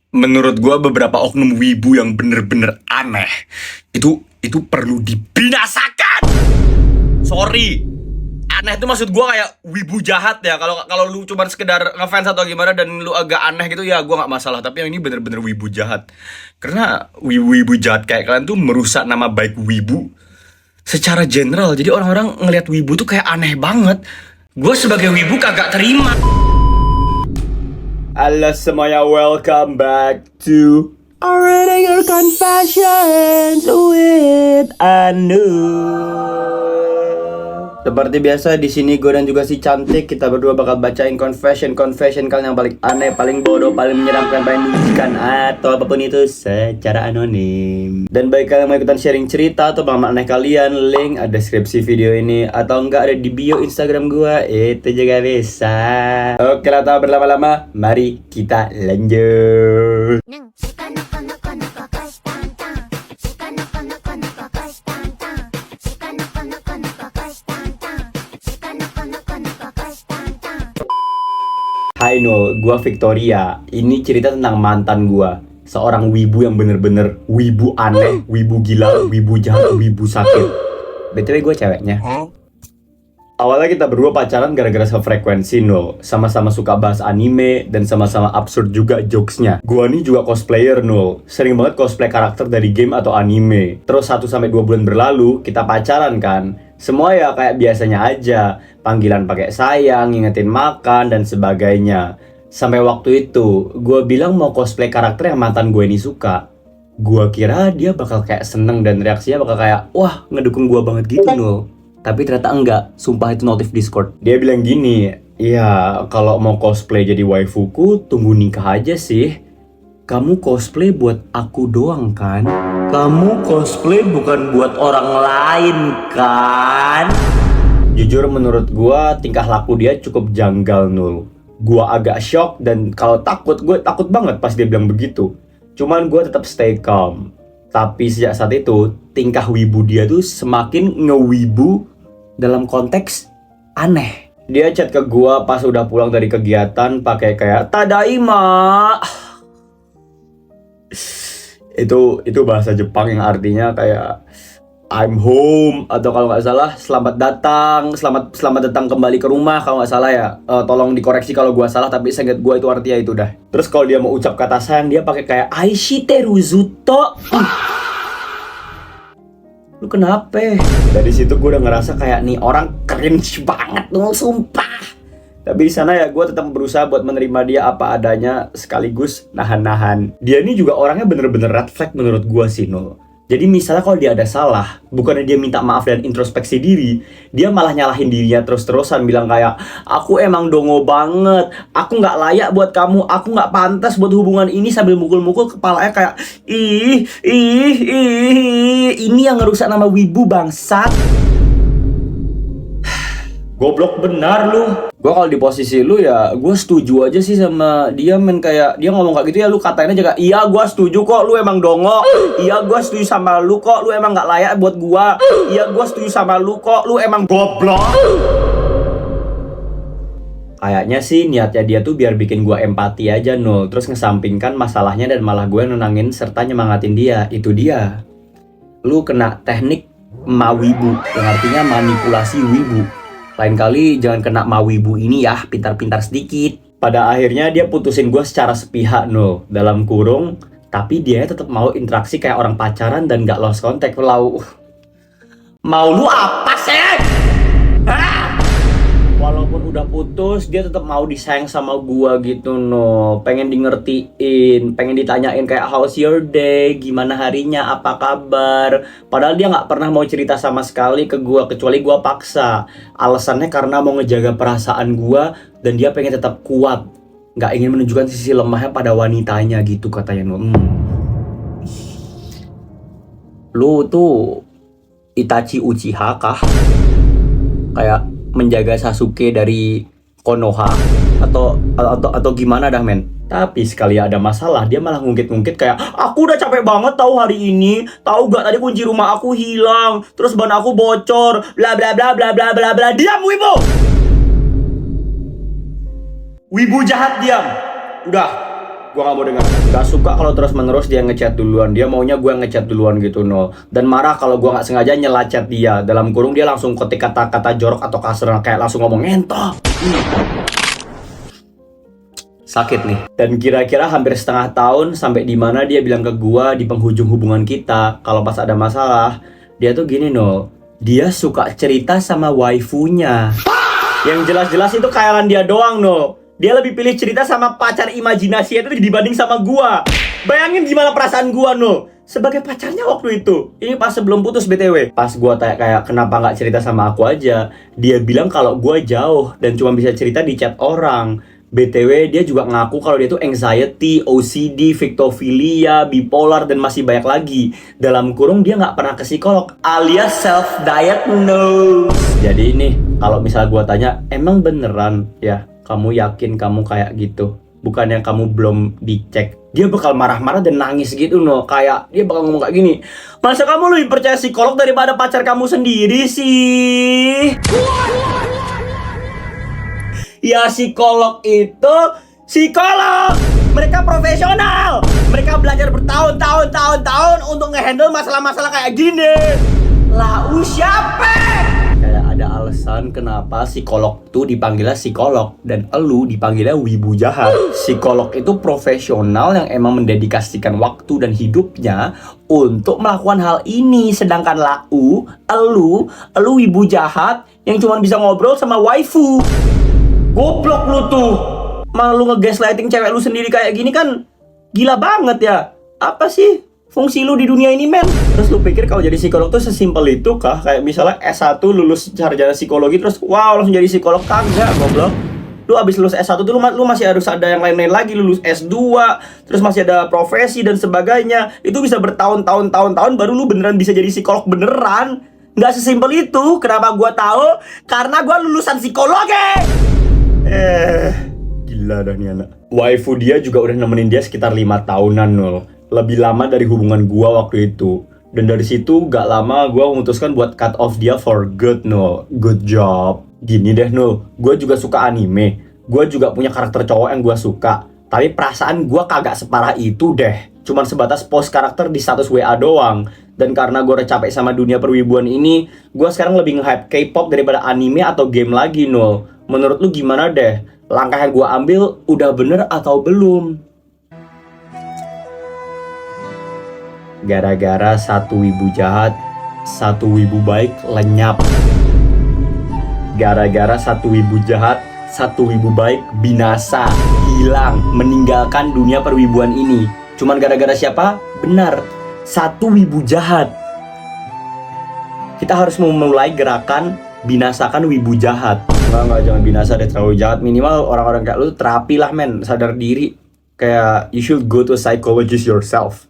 Menurut gua beberapa oknum wibu yang bener-bener aneh itu perlu dibinasakan. Sorry, aneh itu maksud gua kayak wibu jahat ya. Kalau kalau lu cuma sekedar ngefans atau gimana dan lu agak aneh gitu ya gua nggak masalah. Tapi yang ini bener-bener wibu jahat. Karena wibu-wibu jahat kayak kalian tuh merusak nama baik wibu secara general. Jadi orang-orang ngelihat wibu tuh kayak aneh banget. Gue sebagai wibu kagak terima. Halo semuanya, welcome back to Our Confessions with Anu. Seperti biasa di sini gue dan juga si cantik kita berdua bakal bacain confession kalian yang paling aneh, paling bodoh, paling menyeramkan, paling menjijikan atau apapun itu secara anonim. Dan bagi kalian yang mau ikutan sharing cerita atau pengalaman aneh kalian, link ada deskripsi video ini atau enggak ada di bio Instagram gue, itu juga bisa. Oke lah, tak berlama-lama, mari kita lanjut. Hai Nul, gua Victoria. Ini cerita tentang mantan gua. Seorang wibu yang bener-bener wibu aneh, wibu gila, wibu jahat, wibu sakit. BTW gua ceweknya. Awalnya kita berdua pacaran gara-gara sefrekuensi Nul. Sama-sama suka bahas anime dan sama-sama absurd juga jokesnya. Gua nih juga cosplayer Nul. Sering banget cosplay karakter dari game atau anime. Terus 1-2 bulan berlalu kita pacaran kan. Semua ya kayak biasanya aja, panggilan pakai sayang, ngingetin makan, dan sebagainya. Sampai waktu itu, gue bilang mau cosplay karakter yang mantan gue ini suka. Gue kira dia bakal kayak seneng dan reaksinya bakal kayak, wah ngedukung gue banget gitu Nul. Tapi ternyata enggak, sumpah itu notif Discord. Dia bilang gini, ya kalau mau cosplay jadi waifuku, tunggu nikah aja sih. Kamu cosplay buat aku doang kan? Kamu cosplay bukan buat orang lain kan? Jujur menurut gua tingkah laku dia cukup janggal Nul. Gua agak shock dan kalau gue takut banget pas dia bilang begitu. Cuman gua tetap stay calm. Tapi sejak saat itu tingkah wibu dia tuh semakin ngewibu dalam konteks aneh. Dia chat ke gua pas udah pulang dari kegiatan pakai kayak tadaima. Itu bahasa Jepang yang artinya kayak I'm home, atau kalau nggak salah selamat datang kembali ke rumah kalau nggak salah ya. Tolong dikoreksi kalau gua salah, tapi seingat gua itu artinya itu dah. Terus kalau dia mau ucap kata sayang dia pakai kayak aishiteru zuto. Lu kenapa? Dari situ gue udah ngerasa kayak nih orang cringe banget Nul, sumpah. Tapi di sana ya gue tetap berusaha buat menerima dia apa adanya sekaligus nahan-nahan. Dia ini juga orangnya bener-bener red flag menurut gue sih Nul. Jadi misalnya kalau dia ada salah, bukannya dia minta maaf dan introspeksi diri, dia malah nyalahin dirinya terus-terusan bilang kayak, aku emang dongo banget, aku nggak layak buat kamu, aku nggak pantas buat hubungan ini, sambil mukul-mukul kepalanya kayak, ih, ini yang ngerusak nama wibu bangsat. Goblok benar lu. Gue kalau di posisi lu ya gue setuju aja sih sama dia, men. Kayak dia ngomong kayak gitu ya lu katain aja kayak, iya gue setuju kok lu emang dongo, iya gue setuju sama lu kok lu emang gak layak buat gue, iya gue setuju sama lu kok lu emang goblok. Kayaknya sih niatnya dia tuh biar bikin gue empati aja Nul, terus ngesampingkan masalahnya dan malah gue nenangin serta nyemangatin dia. Itu dia, lu kena teknik mawibu yang artinya manipulasi wibu. Lain kali jangan kena mawibu ini ya, pintar-pintar sedikit. Pada akhirnya dia putusin gue secara sepihak Nul, dalam kurung, tapi dia tetap mau interaksi kayak orang pacaran dan gak lost contact. Mau lu apa sih? Hah? Walaupun udah putus, dia tetap mau disayang sama gua gitu no. Pengen di ngertiin, pengen ditanyain kayak how's your day, gimana harinya, apa kabar. Padahal dia nggak pernah mau cerita sama sekali ke gua, kecuali gua paksa. Alasannya karena mau ngejaga perasaan gua dan dia pengen tetap kuat, nggak ingin menunjukkan sisi lemahnya pada wanitanya gitu katanya no. Lu tuh Itachi Uchiha kah? Kayak menjaga Sasuke dari Konoha atau gimana dah men. Tapi sekali ada masalah dia malah ngungkit-ngungkit kayak, aku udah capek banget tahu hari ini, tahu gak tadi kunci rumah aku hilang, terus ban aku bocor, bla bla bla bla bla bla bla. Diam wibu, wibu jahat, diam. Udah, Gua nggak mau dengar. Gak suka kalau terus-menerus dia ngechat duluan. Dia maunya gua ngechat duluan gitu, Nol. Dan marah kalau gua nggak sengaja nyela chat dia. Dalam kurung dia langsung ketik kata-kata jorok atau kasar, kayak langsung ngomong ngentot. Sakit nih. Dan kira-kira hampir setengah tahun sampai di mana dia bilang ke gua di penghujung hubungan kita, kalau pas ada masalah, dia tuh gini, Nol. Dia suka cerita sama waifunya. Yang jelas-jelas itu khayalan dia doang, no. Dia lebih pilih cerita sama pacar imajinasi itu dibanding sama gua. Bayangin gimana perasaan gua, no, sebagai pacarnya waktu itu. Ini pas sebelum putus BTW. Pas gua tanya kayak kenapa nggak cerita sama aku aja, dia bilang kalau gua jauh dan cuma bisa cerita di chat orang. BTW dia juga ngaku kalau dia tuh anxiety, OCD, victophilia, bipolar, dan masih banyak lagi. Dalam kurung dia nggak pernah ke psikolog alias self-diagnose. Jadi ini kalau misalnya gua tanya, emang beneran ya kamu yakin kamu kayak gitu? Bukannya kamu belum dicek? Dia bakal marah-marah dan nangis gitu, no. Kayak dia bakal ngomong kayak gini, masa kamu lebih percaya psikolog daripada pacar kamu sendiri sih? Ya psikolog itu psikolog. Mereka profesional. Mereka belajar bertahun-tahun untuk ngehandle masalah-masalah kayak gini. Lau siapa? Kayak ada alasan kenapa psikolog tuh dipanggilnya psikolog dan elu dipanggilnya wibu jahat. Psikolog itu profesional yang emang mendedikasikan waktu dan hidupnya untuk melakukan hal ini. Sedangkan elu wibu jahat yang cuma bisa ngobrol sama waifu. Goblok lu tuh. Malah lu nge-gaslighting cewek lu sendiri kayak gini kan gila banget ya. Apa sih fungsi lu di dunia ini, men? Terus lu pikir kalau jadi psikolog tuh sesimpel itu kah? Kayak misalnya S1 lulus sarjana psikologi terus wow langsung jadi psikolog? Kagak, goblok. Lu abis lulus S1 tuh lu masih harus ada yang lain-lain lagi. Lulus S2, terus masih ada profesi dan sebagainya. Itu bisa bertahun-tahun baru lu beneran bisa jadi psikolog beneran. Nggak sesimpel itu. Kenapa gua tahu? Karena gua lulusan psikologi. Gila dah nih anak. Waifu dia juga udah nemenin dia sekitar 5 tahunan, Nol. Lebih lama dari hubungan gua waktu itu. Dan dari situ gak lama gua memutuskan buat cut off dia for good, Nol. Good job. Gini deh, Nol. Gua juga suka anime. Gua juga punya karakter cowok yang gua suka. Tapi perasaan gua kagak separah itu deh. Cuman sebatas post karakter di status WA doang. Dan karena gue udah capek sama dunia perwibuan ini, gue sekarang lebih nge-hype K-pop daripada anime atau game lagi, Nol. Menurut lu gimana deh? Langkah yang gue ambil udah bener atau belum? Gara-gara satu wibu jahat, satu wibu baik lenyap. Gara-gara satu wibu jahat, satu wibu baik binasa, hilang, meninggalkan dunia perwibuan ini. Cuman gara-gara siapa? Benar, satu wibu jahat. Kita harus memulai gerakan binasakan wibu jahat. Enggak, jangan binasa deh, terlalu jahat. Minimal orang-orang kayak lu terapi lah, men. Sadar diri. Kayak you should go to a psychologist yourself.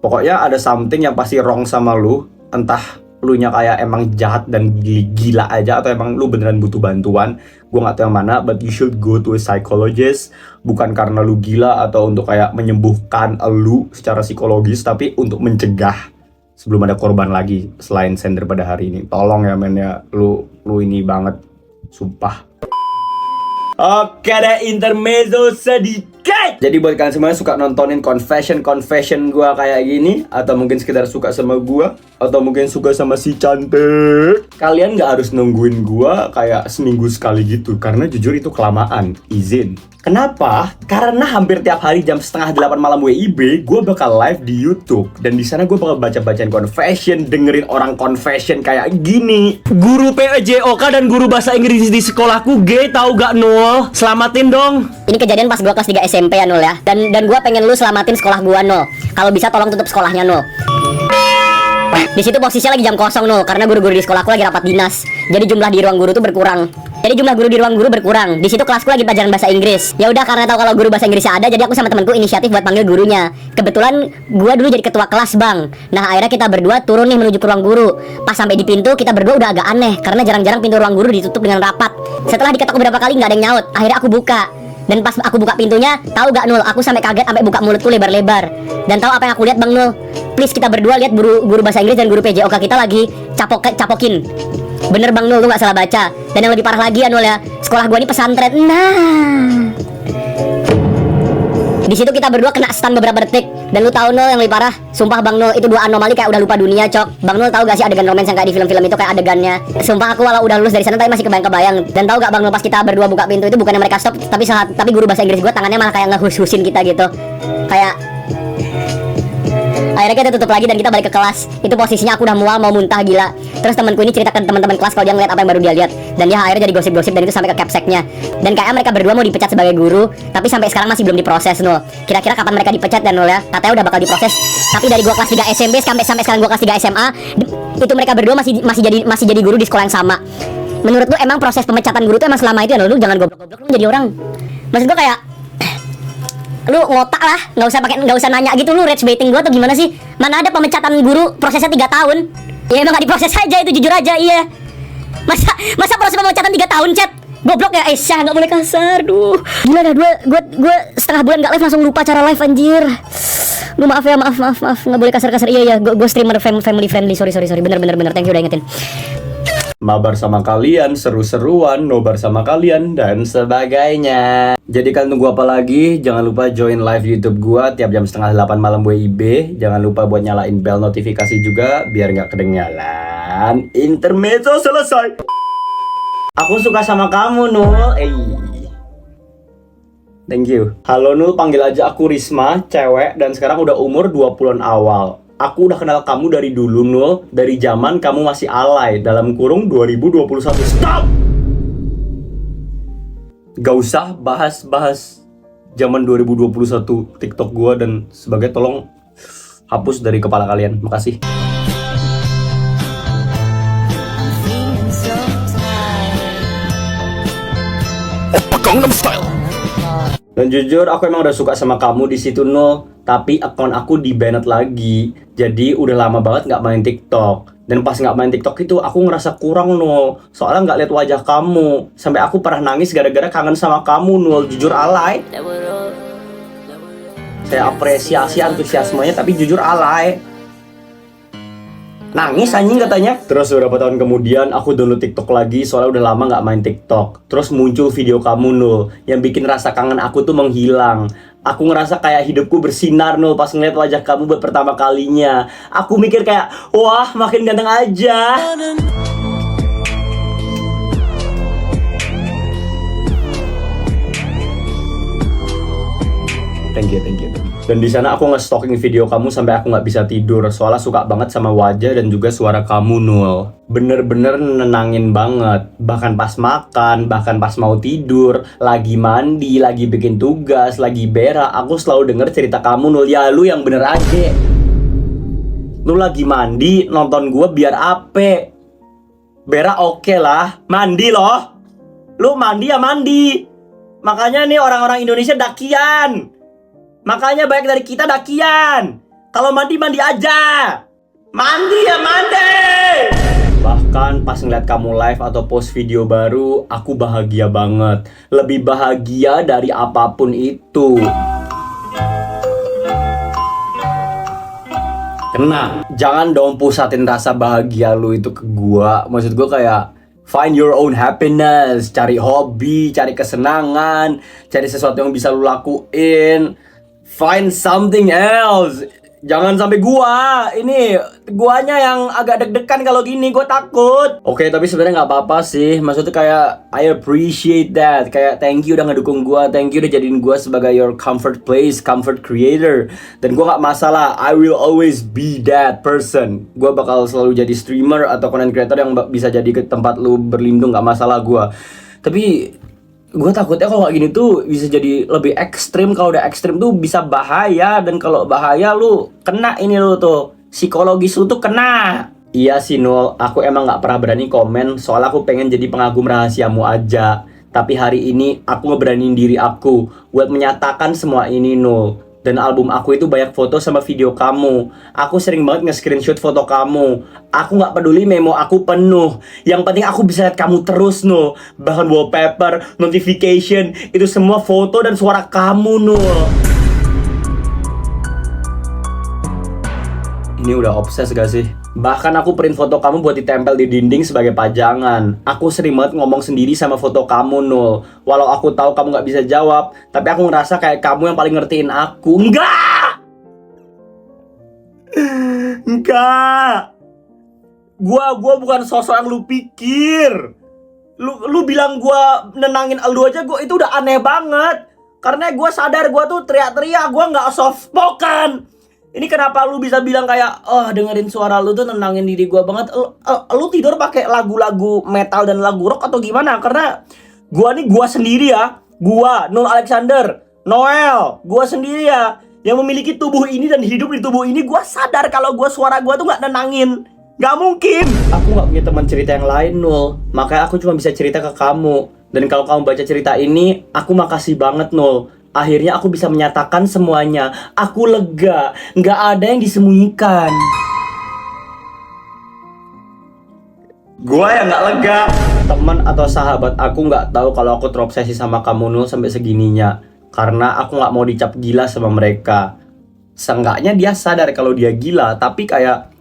Pokoknya ada something yang pasti wrong sama lu. Entah lu nya kayak emang jahat dan gila aja, atau emang lu beneran butuh bantuan. Gue gak tahu yang mana, but you should go to a psychologist. Bukan karena lu gila atau untuk kayak menyembuhkan lu secara psikologis, tapi untuk mencegah sebelum ada korban lagi selain sender pada hari ini. Tolong ya, men ya. Lu ini banget. Sumpah. Oke deh, intermezzo sedikit. Jadi buat kalian semuanya suka nontonin confession gua kayak gini, atau mungkin sekedar suka sama gua, atau mungkin suka sama si cantik, kalian gak harus nungguin gua kayak seminggu sekali gitu, karena jujur itu kelamaan. Izin. Kenapa? Karena hampir tiap hari jam 7:30 malam WIB, gue bakal live di YouTube. Dan di sana gue bakal baca-bacain confession, dengerin orang confession kayak gini. Guru PJOK dan guru bahasa Inggris di sekolahku gay, tahu gak, Nol? Selamatin dong. Ini kejadian pas gue kelas 3 SMP ya, Nol ya. Dan gue pengen lu selamatin sekolah gue, Nol. Kalau bisa tolong tutup sekolahnya, Nol. Di situ posisinya lagi jam kosong, Nol, karena guru-guru di sekolahku lagi rapat dinas. Jadi jumlah di ruang guru tuh berkurang. Di situ kelasku lagi pelajaran bahasa Inggris. Ya udah, karena tahu kalau guru bahasa Inggrisnya ada, jadi aku sama temanku inisiatif buat panggil gurunya. Kebetulan gua dulu jadi ketua kelas, Bang. Nah, akhirnya kita berdua turun nih menuju ke ruang guru. Pas sampai di pintu, kita berdua udah agak aneh karena jarang-jarang pintu ruang guru ditutup dengan rapat. Setelah diketok beberapa kali nggak ada yang nyaut, akhirnya aku buka. Dan pas aku buka pintunya, tahu gak, Nul, aku sampai kaget sampai buka mulutku lebar-lebar. Dan tahu apa yang aku lihat, Bang Nul? Please, kita berdua lihat guru bahasa Inggris dan guru PJOK kita lagi capokin. Bener, Bang Nul, lu gak salah baca. Dan yang lebih parah lagi ya, Nul ya, sekolah gua ini pesantren. Nah, Di situ kita berdua kena stun beberapa detik. Dan lu tahu Nol yang lebih parah, sumpah Bang Nol, itu dua anomali kayak udah lupa dunia, cok. Bang Nol tahu gak sih adegan romance yang kayak di film-film itu kayak adegannya. Sumpah aku walau udah lulus dari sana tapi masih kebayang-kebayang. Dan tahu gak Bang Nol, pas kita berdua buka pintu itu bukannya mereka stop, tapi guru bahasa Inggris gua tangannya malah kayak ngehus-husin kita gitu. Kayak akhirnya kita tutup lagi dan kita balik ke kelas. Itu posisinya aku udah mual mau muntah gila. Terus temanku ini cerita ke teman-teman kelas kalau dia ngeliat apa yang baru dia lihat. Dan dia akhirnya jadi gosip-gosip dan itu sampai ke capseknya. Dan kayak mereka berdua mau dipecat sebagai guru, tapi sampai sekarang masih belum diproses Nul. Kira-kira kapan mereka dipecat ya Nul ya? Katanya udah bakal diproses. Tapi dari gua kelas 3 SMP sampai sekarang gua kelas 3 SMA, itu mereka berdua masih jadi guru di sekolah yang sama. Menurut lu emang proses pemecatan guru itu emang selama itu ya Nul? Lu jangan goblok-goblok lu jadi orang. Maksud gua kayak lu ngotak lah, nggak usah nanya gitu, lu rage baiting gua atau gimana sih? Mana ada pemecatan guru prosesnya 3 tahun? Ya emang gak diproses aja itu, jujur aja, iya. Masa proses pemecatan 3 tahun, chat? Goblok ya, Aisyah, gak boleh kasar, duh. Gila dah, gue setengah bulan gak live langsung lupa cara live, anjir. Lu maaf ya, maaf, gak boleh kasar-kasar, iya, gue streamer family friendly, sorry, bener, thank you udah ingetin. Mabar sama kalian, seru-seruan, nobar sama kalian, dan sebagainya. Jadi kalian tunggu apa lagi? Jangan lupa join live YouTube gua tiap jam 7:30 malam WIB. Jangan lupa buat nyalain bell notifikasi juga biar nggak kedengaran. Intermezzo selesai. Aku suka sama kamu, Nul. Thank you. Halo Nul, panggil aja aku Risma, cewek, dan sekarang udah umur 20-an awal. Aku udah kenal kamu dari dulu Nul, dari zaman kamu masih alay, dalam kurung 2021. Stop! Gak usah bahas zaman 2021 TikTok gua dan sebagai, tolong hapus dari kepala kalian. Makasih. Gangnam Style. Dan jujur aku emang udah suka sama kamu di situ Nul, tapi akun aku di-banned lagi. Jadi udah lama banget nggak main TikTok. Dan pas nggak main TikTok itu aku ngerasa kurang Nul, soalnya nggak lihat wajah kamu. Sampai aku pernah nangis gara-gara kangen sama kamu Nul. Jujur alay. Saya apresiasi antusiasmenya tapi jujur alay. Nangis anjing katanya. Terus beberapa tahun kemudian aku download TikTok lagi soalnya udah lama nggak main TikTok. Terus muncul video kamu Nul, yang bikin rasa kangen aku tuh menghilang. Aku ngerasa kayak hidupku bersinar Nul pas ngeliat wajah kamu buat pertama kalinya. Aku mikir kayak, wah makin ganteng aja. Thank you. Dan di sana aku nge-stalking video kamu sampai aku nggak bisa tidur. Soalnya suka banget sama wajah dan juga suara kamu Nul. Bener-bener nenangin banget. Bahkan pas makan, bahkan pas mau tidur, lagi mandi, lagi bikin tugas, lagi berak, aku selalu denger cerita kamu Nul. Ya lu yang bener aja. Lu lagi mandi nonton gua biar ape? Berak oke lah, mandi loh. Lu mandi ya mandi. Makanya nih orang-orang Indonesia dakian. Makanya banyak dari kita dakian. Kalau mandi aja. Mandi ya mandi. Bahkan pas ngeliat kamu live atau post video baru, aku bahagia banget. Lebih bahagia dari apapun itu. Kena, jangan dong pusatin rasa bahagia lu itu ke gua. Maksud gua kayak find your own happiness. Cari hobi, cari kesenangan, cari sesuatu yang bisa lu lakuin. Find something else. Jangan sampai guanya yang agak deg-degan kalau gini, gue takut. Oke, tapi sebenarnya nggak apa-apa sih. Maksudnya kayak I appreciate that. Kayak thank you udah ngedukung gue, thank you udah jadiin gue sebagai your comfort place, comfort creator. Dan gue nggak masalah. I will always be that person. Gue bakal selalu jadi streamer atau content creator yang bisa jadi ke tempat lu berlindung, nggak masalah gue. Tapi gue takutnya kalau kayak gini tuh bisa jadi lebih ekstrim. Kalau udah ekstrim tuh bisa bahaya. Dan kalau bahaya lu kena ini lu tuh, psikologis lu tuh kena. Iya sih Nul, aku emang gak pernah berani komen. Soalnya aku pengen jadi pengagum rahasiamu aja. Tapi hari ini aku ngeberaniin diri aku buat menyatakan semua ini Nul. Dan album aku itu banyak foto sama video kamu. Aku sering banget nge-screenshot foto kamu. Aku gak peduli memo aku penuh. Yang penting aku bisa lihat kamu terus Nul. Bahkan wallpaper, notification, itu semua foto dan suara kamu Nul. ini udah obses gak sih? Bahkan aku print foto kamu buat ditempel di dinding sebagai pajangan. Aku sering banget ngomong sendiri sama foto kamu, Nul. Walau aku tahu kamu gak bisa jawab, tapi aku ngerasa kayak kamu yang paling ngertiin aku. Enggak! Enggak! Gua bukan sosok yang lu pikir. Lu bilang gua nenangin lu aja, gua itu udah aneh banget. Karena gua sadar gua tuh teriak-teriak, gua nggak soft spoken. Ini kenapa lu bisa bilang kayak, oh dengerin suara lu tuh nenangin diri gua banget. Lu tidur pakai lagu-lagu metal dan lagu rock atau gimana? Karena gua sendiri ya, gua Nul Alexander, Noel, gua sendiri ya yang memiliki tubuh ini dan hidup di tubuh ini. Gua sadar kalau suara gua tuh nggak nenangin. Gak mungkin. Aku gak punya teman cerita yang lain, Nul. Makanya aku cuma bisa cerita ke kamu. Dan kalau kamu baca cerita ini, aku makasih banget, Nul. Akhirnya aku bisa menyatakan semuanya. Aku lega. Gak ada yang disembunyikan. Gua yang gak lega. Teman atau sahabat aku gak tahu kalau aku terobsesi sama kamu, Nul, sampai segininya. Karena aku gak mau dicap gila sama mereka. Seenggaknya dia sadar kalau dia gila. Tapi kayak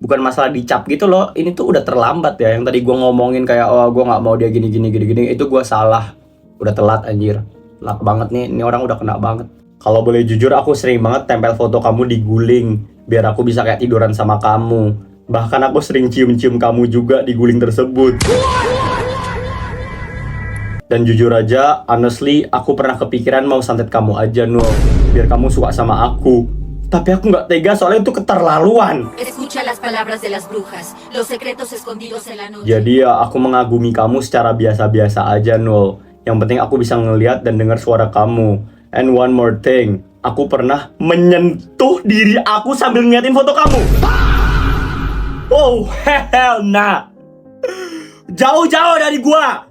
bukan masalah dicap gitu loh. Ini tuh udah terlambat ya. Yang tadi gue ngomongin kayak, oh gue gak mau dia gini. Itu gue salah. Udah telat anjir. Telat banget nih. Ini orang udah kena banget. Kalau boleh jujur, aku sering banget tempel foto kamu di guling. Biar aku bisa kayak tiduran sama kamu. Bahkan aku sering cium-cium kamu juga di guling tersebut. Dan jujur aja, honestly, aku pernah kepikiran mau santet kamu aja, Nul. Biar kamu suka sama aku. Tapi aku nggak tega soalnya itu keterlaluan. Jadi ya aku mengagumi kamu secara biasa-biasa aja, Nul. Yang penting aku bisa ngeliat dan dengar suara kamu. And one more thing, aku pernah menyentuh diri aku sambil ngeliatin foto kamu. Oh hell nah. Jauh-jauh dari gua.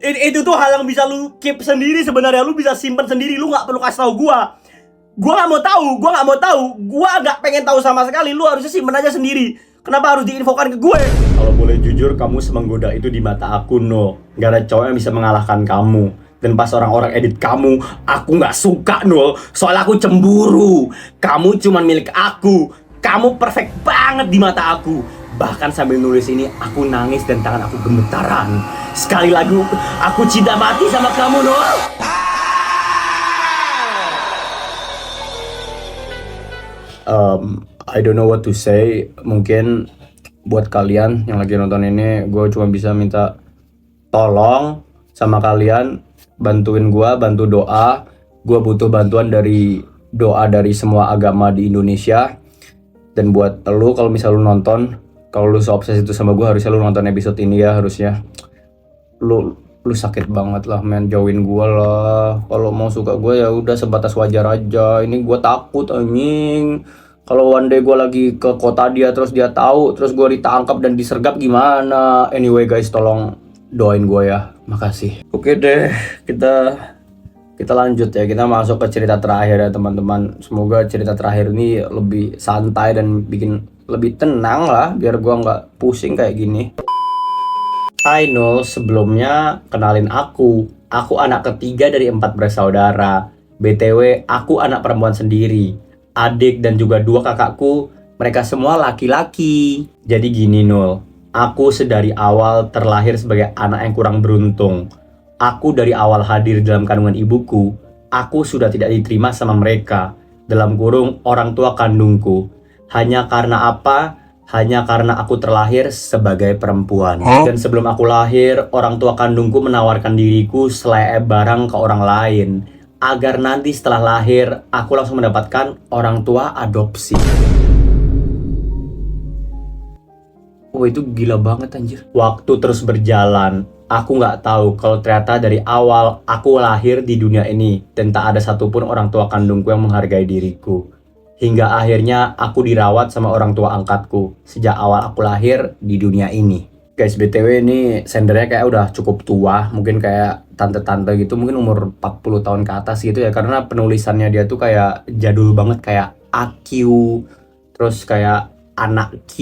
Itu tuh hal yang bisa lu keep sendiri sebenarnya. Lu bisa simpan sendiri, lu nggak perlu kasih tahu gua. Gua nggak mau tahu. Gua nggak pengen tahu sama sekali. Lu harusnya simpen aja sendiri. Kenapa harus diinfokan ke gue? Kalau boleh jujur, kamu semenggoda itu di mata aku, no. Gak ada cowok yang bisa mengalahkan kamu. Dan pas orang-orang edit kamu, aku nggak suka, no. Soalnya aku cemburu. Kamu cuma milik aku. Kamu perfect banget di mata aku. Bahkan sambil nulis ini, aku nangis dan tangan aku gemetaran. Sekali lagi, aku cinta mati sama kamu, no. I don't know what to say. Mungkin buat kalian yang lagi nonton ini, gue cuma bisa minta tolong sama kalian, bantuin gue, bantu doa. Gue butuh bantuan dari doa dari semua agama di Indonesia. Dan buat lu, kalau misal lu nonton, kalau lu seobses itu sama gue, harusnya lu nonton episode ini ya. Harusnya lu sakit banget lah, men. Jauhin gue lah. Kalau mau suka gue ya udah sebatas wajar aja. Ini gue takut anjing. Kalau one day gue lagi ke kota dia, terus dia tahu, terus gue ditangkap dan disergap gimana? Anyway guys, tolong doain gue ya. Makasih. Oke deh, kita lanjut ya. Kita masuk ke cerita terakhir ya teman-teman. Semoga cerita terakhir ini lebih santai dan bikin lebih tenang lah, biar gue nggak pusing kayak gini. Hai Nul, sebelumnya kenalin aku. Aku anak ketiga dari 4 bersaudara. BTW, aku anak perempuan sendiri. Adik dan juga 2 kakakku, mereka semua laki-laki. Jadi gini Nul, aku sedari awal terlahir sebagai anak yang kurang beruntung. Aku dari awal hadir dalam kandungan ibuku, aku sudah tidak diterima sama mereka. Dalam kurung orang tua kandungku. Hanya karena apa? Hanya karena aku terlahir sebagai perempuan. Dan sebelum aku lahir, orang tua kandungku menawarkan diriku seleb barang ke orang lain. Agar nanti setelah lahir, aku langsung mendapatkan orang tua adopsi. Oh itu gila banget anjir. Waktu terus berjalan. Aku nggak tahu kalau ternyata dari awal aku lahir di dunia ini. Dan tak ada satupun orang tua kandungku yang menghargai diriku. Hingga akhirnya aku dirawat sama orang tua angkatku. Sejak awal aku lahir di dunia ini. Guys, BTW ini sendernya kayak udah cukup tua. Mungkin kayak tante-tante gitu, mungkin umur 40 tahun ke atas gitu ya. Karena penulisannya dia tuh kayak jadul banget, kayak AQ, terus kayak anak Q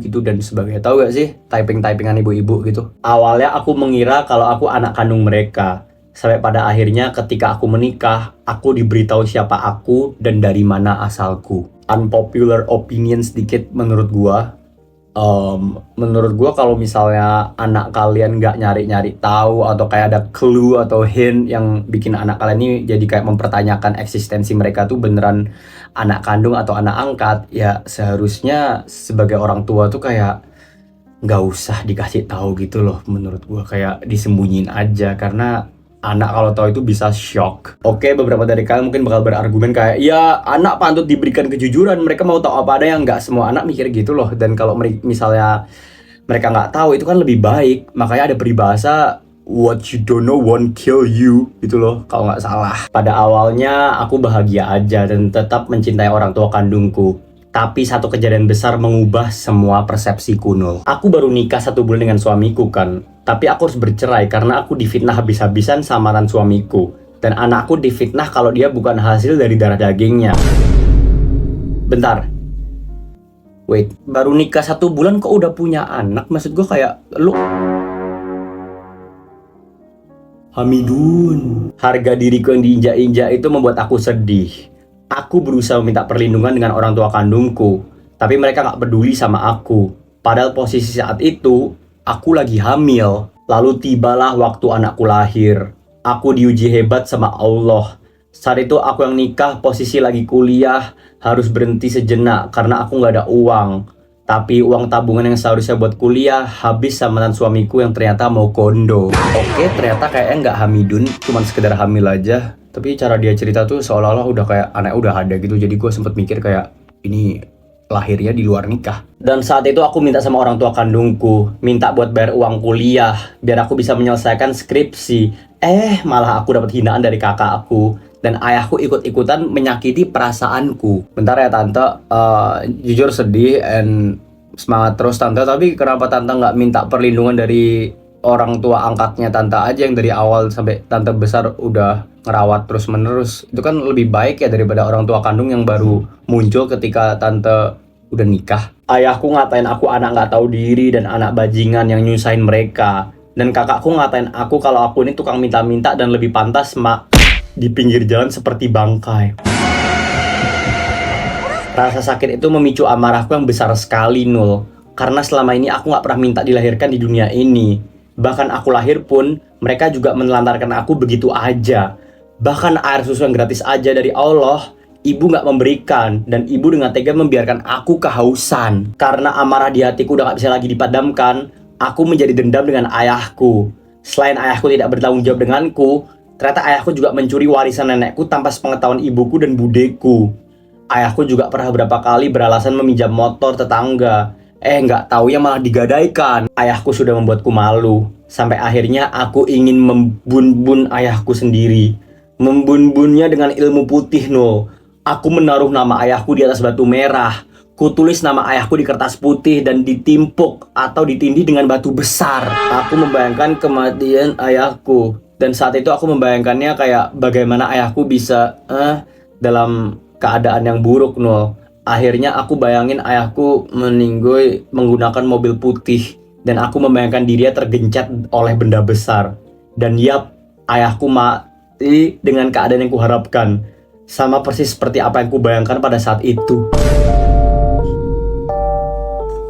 gitu dan sebagainya. Tahu gak sih typingan ibu-ibu gitu. Awalnya aku mengira kalau aku anak kandung mereka. Sampai pada akhirnya ketika aku menikah, aku diberitahu siapa aku dan dari mana asalku. unpopular opinion sedikit menurut gua. Menurut gua kalau misalnya anak kalian nggak nyari-nyari tahu atau kayak ada clue atau hint yang bikin anak kalian ini jadi kayak mempertanyakan eksistensi mereka tuh beneran anak kandung atau anak angkat, ya seharusnya sebagai orang tua tuh kayak nggak usah dikasih tahu gitu loh. Menurut gua kayak disembunyiin aja, karena anak kalau tahu itu bisa shock. Oke, beberapa dari kalian mungkin bakal berargumen kayak, ya anak pantut diberikan kejujuran, mereka mau tahu apa ada yang nggak semua anak mikir gitu loh. Dan kalau misalnya mereka nggak tahu, itu kan lebih baik. Makanya ada peribahasa, what you don't know won't kill you, gitu loh kalau nggak salah. Pada awalnya aku bahagia aja dan tetap mencintai orang tua kandungku. Tapi satu kejadian besar mengubah semua persepsiku, Nul. Aku baru nikah 1 bulan dengan suamiku kan. Tapi aku harus bercerai karena aku difitnah habis-habisan sama mantan suamiku. Dan anakku difitnah kalau dia bukan hasil dari darah dagingnya. Bentar. Wait, baru nikah 1 bulan kok udah punya anak? Maksud gue kayak, lu... Hamidun. Harga diriku yang diinjak-injak itu membuat aku sedih. Aku berusaha meminta perlindungan dengan orang tua kandungku, tapi mereka gak peduli sama aku. Padahal posisi saat itu, aku lagi hamil. Lalu tibalah waktu anakku lahir. Aku diuji hebat sama Allah. Saat itu aku yang nikah, posisi lagi kuliah, harus berhenti sejenak karena aku gak ada uang. Tapi uang tabungan yang seharusnya buat kuliah habis sama mantan suamiku yang ternyata mau kondo. Oke, ternyata kayaknya nggak hamidun, cuman sekedar hamil aja. Tapi cara dia cerita tuh seolah-olah udah kayak anaknya udah ada gitu. Jadi gue sempet mikir kayak, ini lahirnya di luar nikah. Dan saat itu aku minta sama orang tua kandungku, minta buat bayar uang kuliah biar aku bisa menyelesaikan skripsi. Malah aku dapat hinaan dari kakak aku. Dan ayahku ikut-ikutan menyakiti perasaanku. Bentar ya tante, jujur sedih and semangat terus tante. Tapi kenapa tante nggak minta perlindungan dari orang tua angkatnya tante aja yang dari awal sampai tante besar udah ngerawat terus menerus? Itu kan lebih baik ya daripada orang tua kandung yang baru muncul ketika tante udah nikah. Ayahku ngatain aku anak nggak tahu diri dan anak bajingan yang nyusahin mereka. Dan kakakku ngatain aku kalau aku ini tukang minta-minta dan lebih pantas di pinggir jalan seperti bangkai. Rasa sakit itu memicu amarahku yang besar sekali, Nul. Karena selama ini aku gak pernah minta dilahirkan di dunia ini. Bahkan aku lahir pun, mereka juga menelantarkan aku begitu aja. Bahkan air susu yang gratis aja dari Allah, ibu gak memberikan. Dan ibu dengan tega membiarkan aku kehausan. Karena amarah di hatiku udah gak bisa lagi dipadamkan, aku menjadi dendam dengan ayahku. Selain ayahku tidak bertanggung jawab denganku, ternyata ayahku juga mencuri warisan nenekku tanpa sepengetahuan ibuku dan budeku. Ayahku juga pernah beberapa kali beralasan meminjam motor tetangga. Nggak taunya malah digadaikan. Ayahku sudah membuatku malu. Sampai akhirnya aku ingin membun-bun ayahku sendiri. Membun-bunnya dengan ilmu putih, Nul. Aku menaruh nama ayahku di atas batu merah. Kutulis nama ayahku di kertas putih dan ditimpuk atau ditindih dengan batu besar. Aku membayangkan kematian ayahku. Dan saat itu aku membayangkannya kayak bagaimana ayahku bisa dalam keadaan yang buruk, Nul. Akhirnya aku bayangin ayahku meninggoy menggunakan mobil putih. Dan aku membayangkan dirinya tergencet oleh benda besar. Dan yap, ayahku mati dengan keadaan yang kuharapkan. Sama persis seperti apa yang kubayangkan pada saat itu.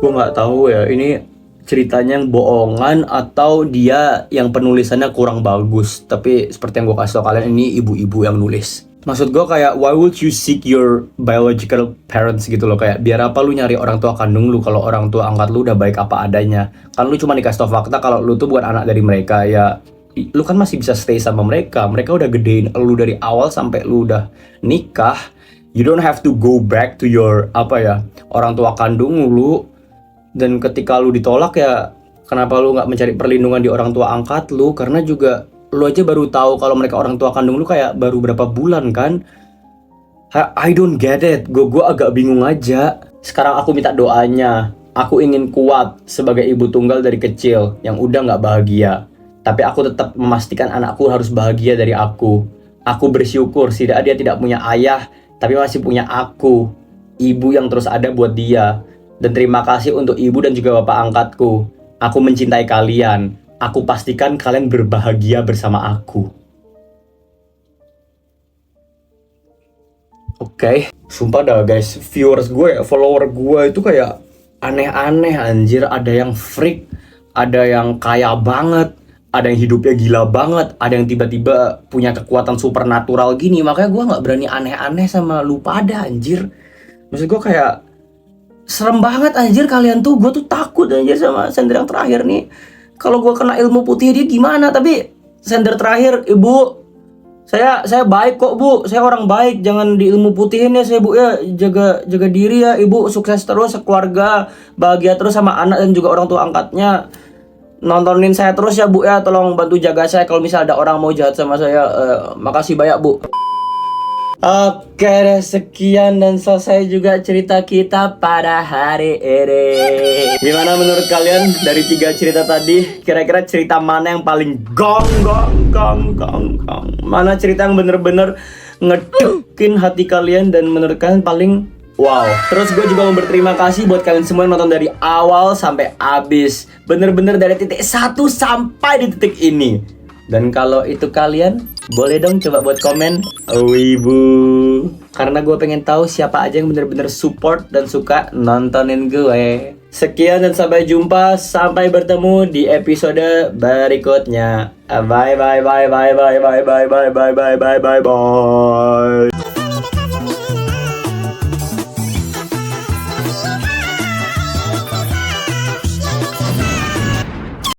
Gue gak tahu ya, ini ceritanya yang bohongan atau dia yang penulisannya kurang bagus. Tapi seperti yang gue kasih tau kalian, ini ibu-ibu yang nulis. Maksud gue kayak, why would you seek your biological parents gitu loh. Kayak biar apa lu nyari orang tua kandung lu kalau orang tua angkat lu udah baik apa adanya. Kan lu cuma dikasih tau fakta kalau lu tuh bukan anak dari mereka. Ya lu kan masih bisa stay sama mereka. Mereka udah gedein lu dari awal sampai lu udah nikah. You don't have to go back to your orang tua kandung lu. Dan ketika lu ditolak ya, kenapa lu gak mencari perlindungan di orang tua angkat lu? Karena juga lu aja baru tahu kalau mereka orang tua kandung lu kayak baru berapa bulan kan? I don't get it. Gue agak bingung aja. Sekarang aku minta doanya. Aku ingin kuat sebagai ibu tunggal dari kecil yang udah gak bahagia. Tapi aku tetap memastikan anakku harus bahagia dari aku. Aku bersyukur dia tidak punya ayah, tapi masih punya aku, ibu yang terus ada buat dia. Dan terima kasih untuk ibu dan juga bapak angkatku. Aku mencintai kalian. Aku pastikan kalian berbahagia bersama aku. Oke. Sumpah dah guys, viewers gue, follower gue itu kayak aneh-aneh anjir. Ada yang freak, ada yang kaya banget, ada yang hidupnya gila banget, ada yang tiba-tiba punya kekuatan supernatural gini. Makanya gue nggak berani aneh-aneh sama lu pada anjir. Maksud gue kayak serem banget anjir kalian tuh. Gue tuh takut anjir sama sender yang terakhir nih. Kalau gue kena ilmu putih dia gimana? Tapi sender terakhir, ibu, saya baik kok bu, saya orang baik, jangan di ilmu putihin ya saya bu ya, jaga diri ya ibu, sukses terus sekeluarga, bahagia terus sama anak dan juga orang tua angkatnya, nontonin saya terus ya bu ya, tolong bantu jaga saya kalau misal ada orang mau jahat sama saya. Makasih banyak bu. Oke deh, sekian dan selesai juga cerita kita pada hari ini. Gimana menurut kalian dari 3 cerita tadi? Kira-kira cerita mana yang paling gong? Mana cerita yang bener-bener ngedekin hati kalian dan menurut kalian paling wow? Terus gue juga mau berterima kasih buat kalian semua yang nonton dari awal sampai habis. Bener-bener dari titik 1 sampai di titik ini. Dan kalau itu kalian, boleh dong coba buat komen Wibu. Karena gue pengen tahu siapa aja yang bener-bener support dan suka nontonin gue. Sekian dan sampai jumpa. Sampai bertemu di episode berikutnya. Bye bye bye bye bye bye bye bye bye bye bye bye bye.